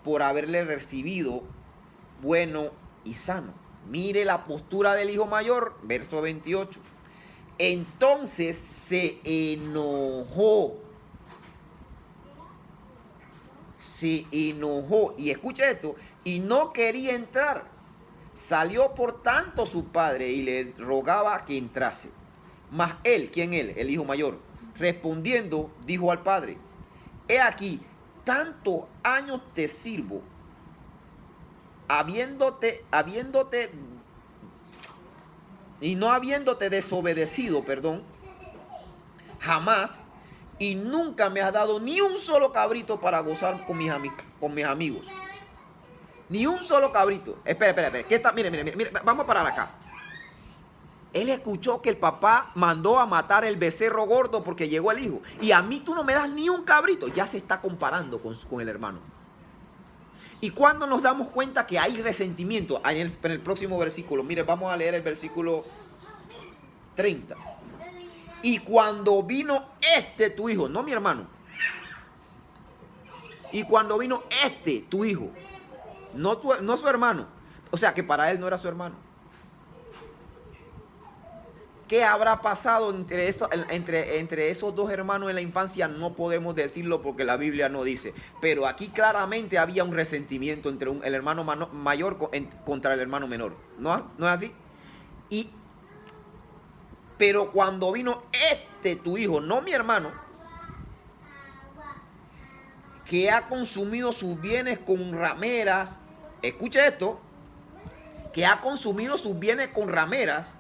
por haberle recibido bueno y sano. Mire la postura del hijo mayor, verso 28. Entonces se enojó. Se enojó. Y escucha esto. Y no quería entrar. Salió por tanto su padre y le rogaba que entrase. Mas él, ¿quién él? El hijo mayor. Respondiendo, dijo al padre, he aquí, tantos años te sirvo, habiéndote y no habiéndote desobedecido, jamás, y nunca me has dado ni un solo cabrito para gozar con mis amigos. Ni un solo cabrito. Espera. ¿Qué está? Mire, vamos a parar acá. Él escuchó que el papá mandó a matar el becerro gordo porque llegó el hijo. Y a mí tú no me das ni un cabrito. Ya se está comparando con el hermano. Y cuando nos damos cuenta que hay resentimiento, en el próximo versículo, mire, vamos a leer el versículo 30. Y cuando vino tu hijo, no mi hermano. Y cuando vino tu hijo, no su hermano. O sea que para él no era su hermano. ¿Qué habrá pasado entre esos dos hermanos en la infancia? No podemos decirlo porque la Biblia no dice. Pero aquí claramente había un resentimiento entre el hermano mayor contra el hermano menor. ¿No es así? Pero cuando vino tu hijo, no mi hermano, que ha consumido sus bienes con rameras, escuche esto, que ha consumido sus bienes con rameras,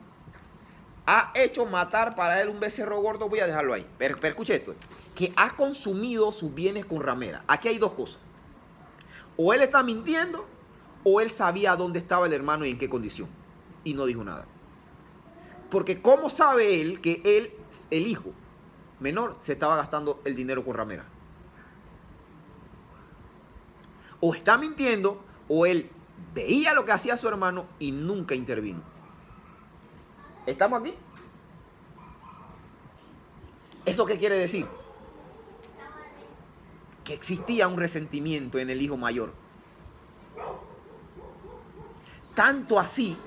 ha hecho matar para él un becerro gordo, voy a dejarlo ahí, pero escuche esto, que ha consumido sus bienes con rameras. Aquí hay dos cosas, o él está mintiendo, o él sabía dónde estaba el hermano y en qué condición, y no dijo nada. Porque ¿cómo sabe él que él, el hijo menor, se estaba gastando el dinero con rameras? O está mintiendo, o él veía lo que hacía su hermano y nunca intervino. ¿Estamos aquí? ¿Eso qué quiere decir? Que existía un resentimiento en el hijo mayor. Tanto así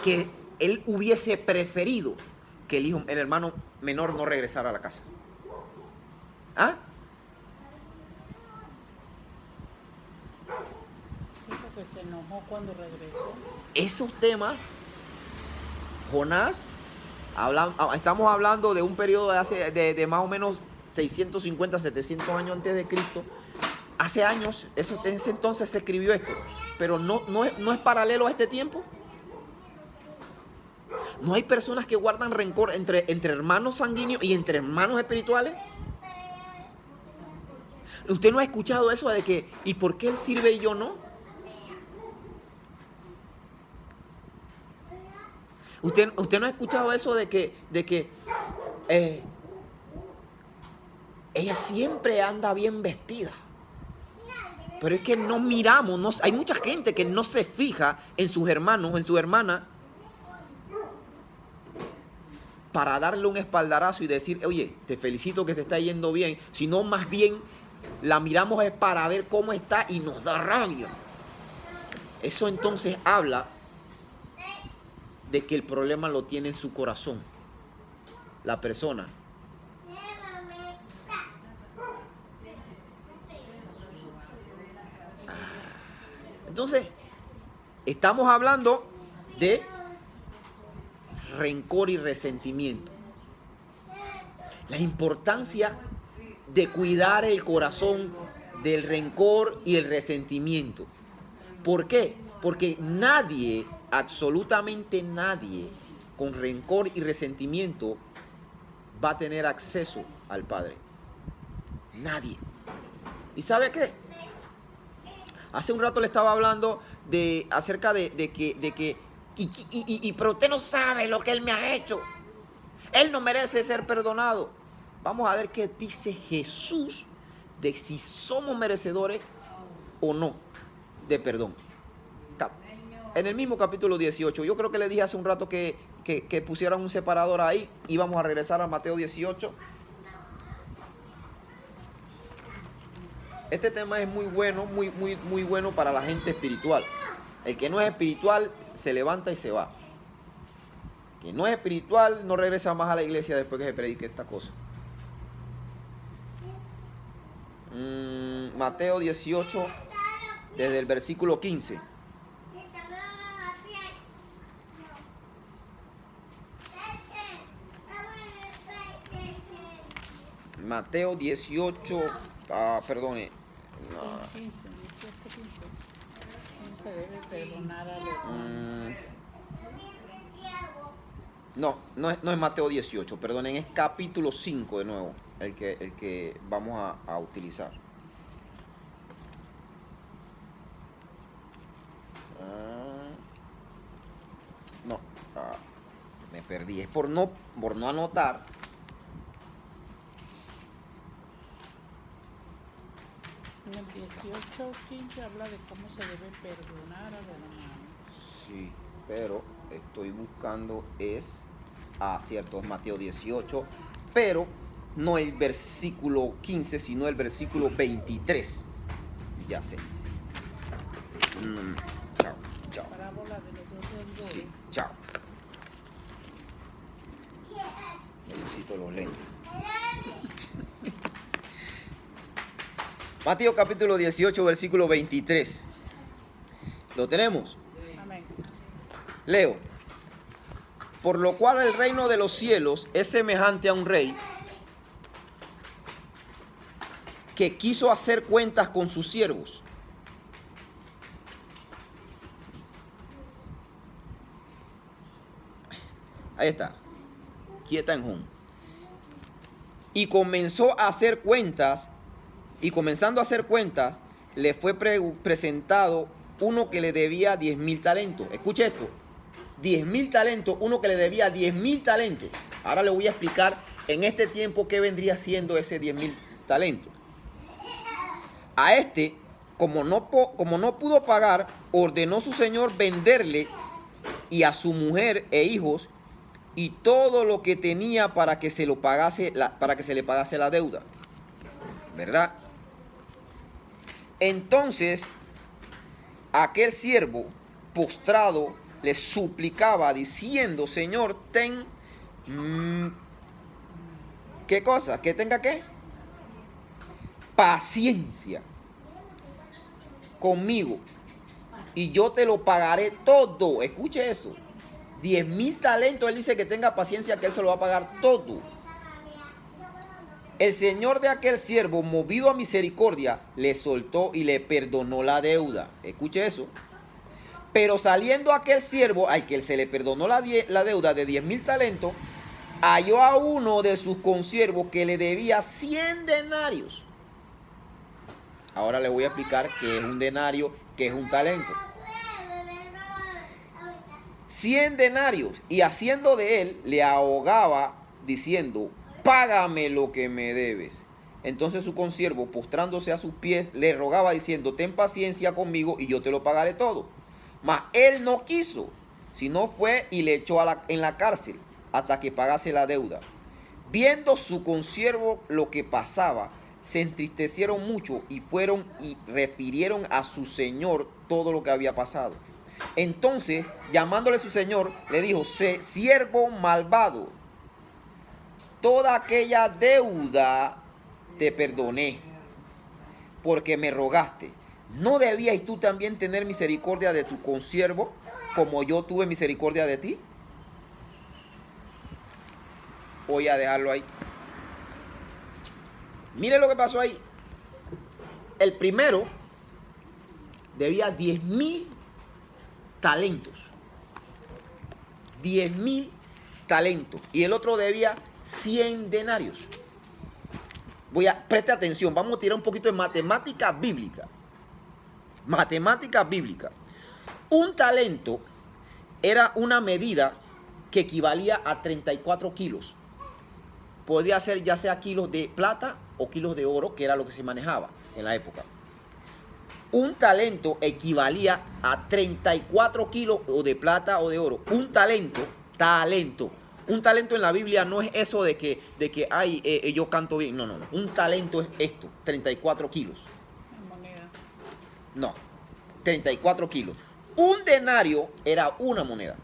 que él hubiese preferido que el hermano menor no regresara a la casa. ¿Ah? Sí, porque se enojó cuando regresó. Esos temas, Jonás, estamos hablando de un periodo de más o menos 650, 700 años antes de Cristo. Hace años, en ese entonces se escribió esto, pero no es paralelo a este tiempo. ¿No hay personas que guardan rencor entre hermanos sanguíneos y entre hermanos espirituales? ¿Usted no ha escuchado eso de que, ¿y por qué él sirve y yo no? ¿Usted no ha escuchado eso de que ella siempre anda bien vestida? Pero es que no miramos, hay mucha gente que no se fija en sus hermanos, en su hermana, para darle un espaldarazo y decir, oye, te felicito que te está yendo bien, sino más bien la miramos es para ver cómo está y nos da rabia. Eso entonces habla de que el problema lo tiene en su corazón, la persona. Entonces, estamos hablando de rencor y resentimiento. La importancia de cuidar el corazón del rencor y el resentimiento. ¿Por qué? Porque nadie, absolutamente nadie, con rencor y resentimiento va a tener acceso al Padre. Nadie. ¿Y sabe qué? Hace un rato le estaba hablando acerca de que pero usted no sabe lo que él me ha hecho. Él no merece ser perdonado. Vamos a ver qué dice Jesús de si somos merecedores o no de perdón. En el mismo capítulo 18, yo creo que le dije hace un rato que pusieran un separador ahí y vamos a regresar a Mateo 18. Este tema es muy bueno, muy bueno para la gente espiritual. El que no es espiritual se levanta y se va. El que no es espiritual no regresa más a la iglesia después que se predique esta cosa. Mateo 18, desde el versículo 15. Mateo 18, perdone. No se debe perdonar a los No es Mateo 18, perdonen, es capítulo 5 de nuevo, el que vamos a utilizar. Me perdí, es por no anotar. En el 18:15 habla de cómo se debe perdonar a los hermanos. Sí, pero estoy buscando cierto, es Mateo 18, pero no el versículo 15, sino el versículo 23. Ya sé. Chao. Parábola de los dos deudores. Sí, chao. Necesito los lentes. Mateo capítulo 18, versículo 23. ¿Lo tenemos? Amén. Leo. Por lo cual el reino de los cielos es semejante a un rey que quiso hacer cuentas con sus siervos. Ahí está. Quieta en home. Y comenzó a hacer cuentas. Y comenzando a hacer cuentas, le fue presentado uno que le debía 10,000 talentos. Escuche esto. 10,000 talentos, uno que le debía 10,000 talentos. Ahora le voy a explicar en este tiempo qué vendría siendo ese 10,000 talentos. A este, como no pudo pagar, ordenó su señor venderle y a su mujer e hijos y todo lo que tenía para que se le pagase la deuda. ¿Verdad? Entonces, aquel siervo postrado le suplicaba diciendo: Señor, ten... ¿qué cosa? ¿Que tenga qué? Paciencia conmigo y yo te lo pagaré todo. Escuche eso. 10,000 talentos. Él dice que tenga paciencia, que él se lo va a pagar todo. El señor de aquel siervo, movido a misericordia, le soltó y le perdonó la deuda. Escuche eso. Pero saliendo aquel siervo, al que se le perdonó la deuda de 10,000 talentos, halló a uno de sus consiervos que le debía 100 denarios. Ahora le voy a explicar qué es un denario, qué es un talento. 100 denarios, y haciendo de él, le ahogaba diciendo: págame lo que me debes. Entonces su consiervo, postrándose a sus pies, le rogaba diciendo: ten paciencia conmigo y yo te lo pagaré todo. Mas él no quiso, sino fue y le echó en la cárcel hasta que pagase la deuda. Viendo su consiervo lo que pasaba, se entristecieron mucho y fueron y refirieron a su señor todo lo que había pasado. Entonces, llamándole su señor, le dijo: siervo malvado, toda aquella deuda te perdoné, porque me rogaste. ¿No debías tú también tener misericordia de tu consiervo, como yo tuve misericordia de ti? Voy a dejarlo ahí. Mire lo que pasó ahí. El primero debía 10,000 talentos. 10,000 talentos. Y el otro debía 100 denarios. Preste atención, vamos a tirar un poquito de matemática bíblica. Matemática bíblica. Un talento era una medida que equivalía a 34 kilos. Podía ser ya sea kilos de plata o kilos de oro, que era lo que se manejaba en la época. Un talento equivalía a 34 kilos o de plata o de oro. Un talento. Un talento en la Biblia no es eso de que yo canto bien. No. Un talento es esto, 34 kilos. Moneda. No, 34 kilos. Un denario era una moneda.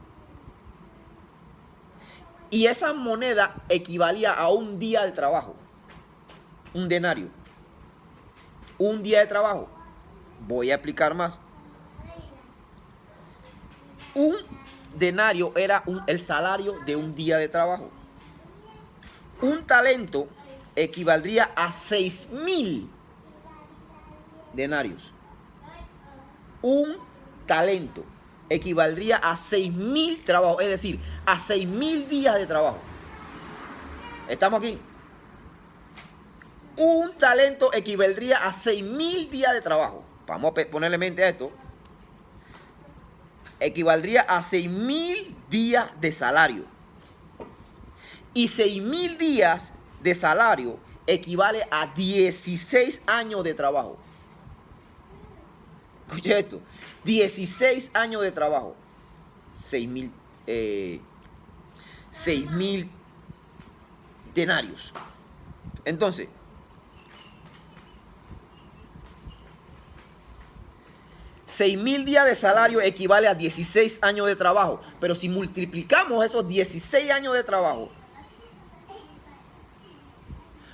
Y esa moneda equivalía a un día de trabajo. Un denario. Un día de trabajo. Voy a explicar más. Un denario era el salario de un día de trabajo. Un talento equivaldría a 6,000 denarios. Un talento equivaldría a 6.000 trabajos, es decir, a 6.000 días de trabajo. ¿Estamos aquí? Un talento equivaldría a 6.000 días de trabajo. Vamos a ponerle mente a esto. Equivaldría a 6.000 días de salario. Y 6.000 días de salario equivale a 16 años de trabajo. Escucha esto. 16 años de trabajo. 6.000 denarios. Entonces, $6,000 días de salario equivale a 16 años de trabajo. Pero si multiplicamos esos 16 años de trabajo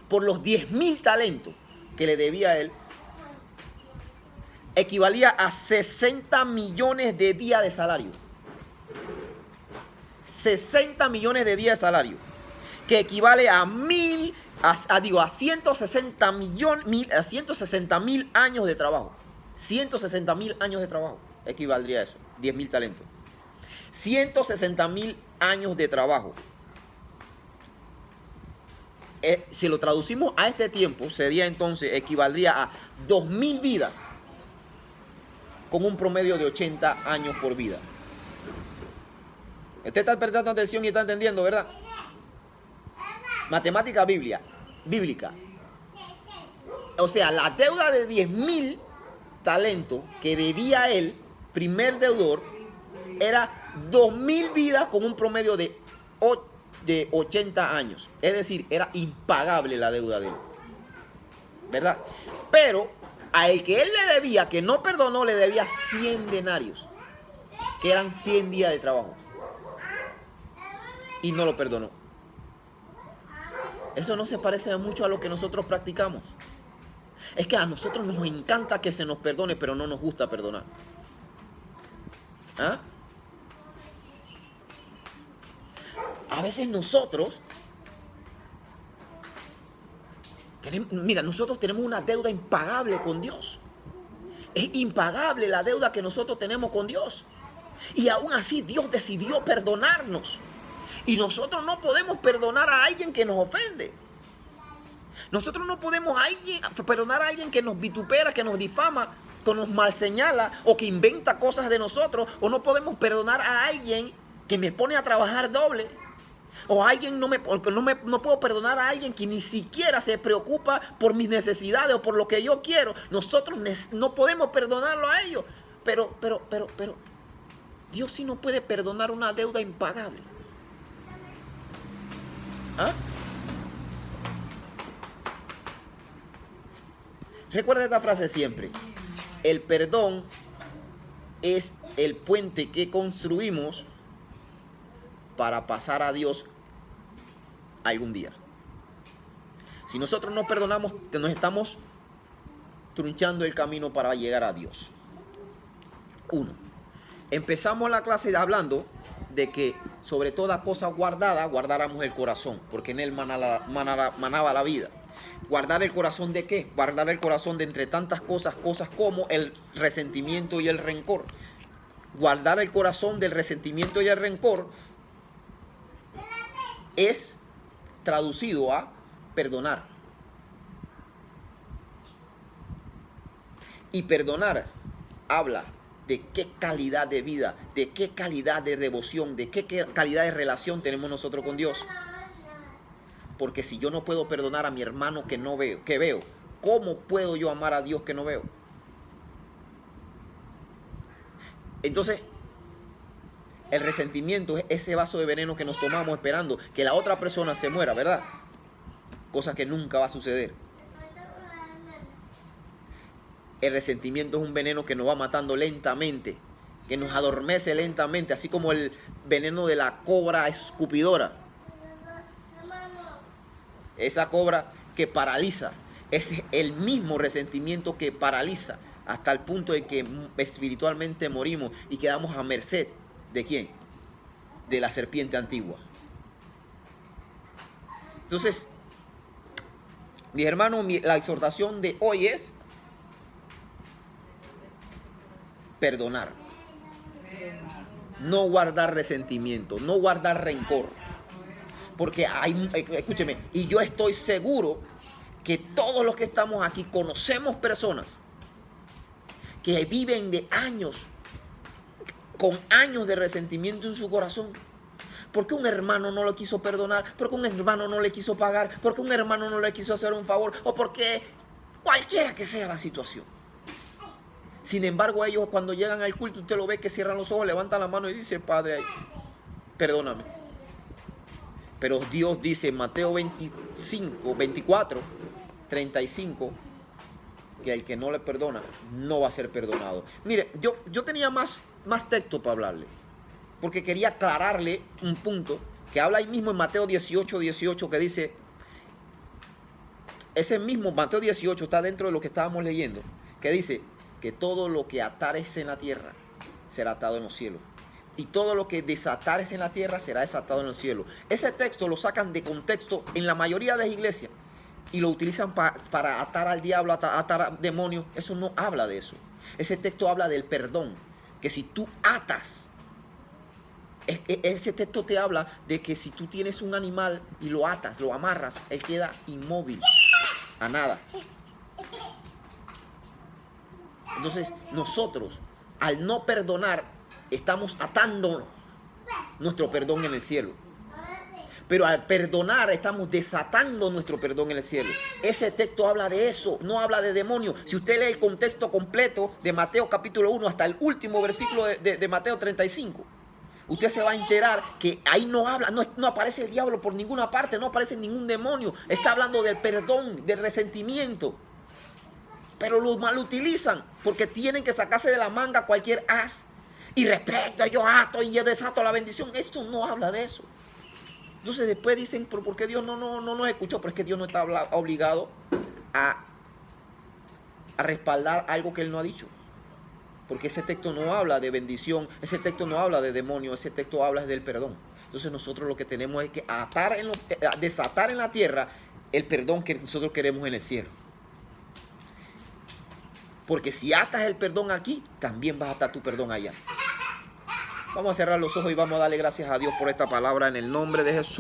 por los 10,000 talentos que le debía a él, equivalía a 60 millones de días de salario. 60 millones de días de salario, que equivale a 160,000 años de trabajo. 160,000 años de trabajo equivaldría a eso. 10,000 talentos. 160,000 años de trabajo. Si lo traducimos a este tiempo, sería entonces, equivaldría a 2,000 vidas con un promedio de 80 años por vida. Usted está prestando atención y está entendiendo, ¿verdad? Matemática bíblica. O sea, la deuda de 10,000 talentos que debía él, primer deudor, era 2,000 vidas con un promedio de 80 años. Es decir, era impagable la deuda de él, ¿verdad? Pero a el que él le debía, que no perdonó, le debía 100 denarios, que eran 100 días de trabajo, y no lo perdonó. Eso no se parece mucho a lo que nosotros practicamos. Es que a nosotros nos encanta que se nos perdone, pero no nos gusta perdonar. ¿Ah? A veces nosotros nosotros tenemos una deuda impagable con Dios. Es impagable la deuda que nosotros tenemos con Dios. Y aún así Dios decidió perdonarnos. Y nosotros no podemos perdonar a alguien que nos ofende. Nosotros no podemos perdonar a alguien que nos vitupera, que nos difama, que nos malseñala o que inventa cosas de nosotros. O no podemos perdonar a alguien que me pone a trabajar doble. O alguien no puedo perdonar a alguien que ni siquiera se preocupa por mis necesidades o por lo que yo quiero. Nosotros no podemos perdonarlo a ellos. Pero Dios sí no puede perdonar una deuda impagable. ¿Ah? Recuerda esta frase siempre. El perdón es el puente que construimos para pasar a Dios algún día. Si nosotros no perdonamos, nos estamos trunchando el camino para llegar a Dios. 1. Empezamos la clase hablando de que sobre toda cosa guardada, guardáramos el corazón, porque en él manaba la vida. ¿Guardar el corazón de qué? Guardar el corazón de entre tantas cosas como el resentimiento y el rencor. Guardar el corazón del resentimiento y el rencor es traducido a perdonar. Y perdonar habla de qué calidad de vida, de qué calidad de devoción, de qué calidad de relación tenemos nosotros con Dios. Porque si yo no puedo perdonar a mi hermano que veo, ¿cómo puedo yo amar a Dios que no veo? Entonces, el resentimiento es ese vaso de veneno que nos tomamos esperando que la otra persona se muera, ¿verdad? Cosa que nunca va a suceder. El resentimiento es un veneno que nos va matando lentamente, que nos adormece lentamente, así como el veneno de la cobra escupidora. Esa cobra que paraliza, es el mismo resentimiento que paraliza hasta el punto de que espiritualmente morimos y quedamos a merced. ¿De quién? De la serpiente antigua. Entonces, mis hermanos, la exhortación de hoy es perdonar. No guardar resentimiento, no guardar rencor. Porque escúcheme, y yo estoy seguro que todos los que estamos aquí conocemos personas que viven de años, con años de resentimiento en su corazón. Porque un hermano no lo quiso perdonar, porque un hermano no le quiso pagar, porque un hermano no le quiso hacer un favor, o porque cualquiera que sea la situación. Sin embargo, ellos cuando llegan al culto, usted lo ve que cierran los ojos, levantan la mano y dice, Padre, perdóname. Pero Dios dice en Mateo 24, 35, que el que no le perdona no va a ser perdonado. Mire, yo tenía más texto para hablarle, porque quería aclararle un punto que habla ahí mismo en Mateo 18, que dice, ese mismo Mateo 18 está dentro de lo que estábamos leyendo, que dice que todo lo que atares en la tierra será atado en los cielos, y todo lo que desatares en la tierra será desatado en el cielo. Ese texto lo sacan de contexto en la mayoría de las iglesias y lo utilizan para atar al diablo, atar a demonios. Eso no habla de eso. Ese texto habla del perdón, que si tú atas, ese texto te habla de que si tú tienes un animal y lo atas, lo amarras, él queda inmóvil, a nada. Entonces nosotros, al no perdonar, estamos atando nuestro perdón en el cielo. Pero al perdonar estamos desatando nuestro perdón en el cielo. Ese texto habla de eso, no habla de demonios. Si usted lee el contexto completo de Mateo capítulo 1 hasta el último versículo de Mateo 35, usted se va a enterar que ahí no habla, no aparece el diablo por ninguna parte, no aparece ningún demonio. Está hablando del perdón, del resentimiento. Pero lo mal utilizan porque tienen que sacarse de la manga cualquier as. Y respeto, yo ato y yo desato la bendición. Esto no habla de eso. Entonces después dicen, ¿pero por qué Dios no nos escuchó? Pero es que Dios no está obligado a respaldar algo que Él no ha dicho. Porque ese texto no habla de bendición, ese texto no habla de demonio, ese texto habla del perdón. Entonces nosotros lo que tenemos es que desatar en la tierra el perdón que nosotros queremos en el cielo. Porque si atas el perdón aquí, también vas a atar tu perdón allá. Vamos a cerrar los ojos y vamos a darle gracias a Dios por esta palabra en el nombre de Jesús.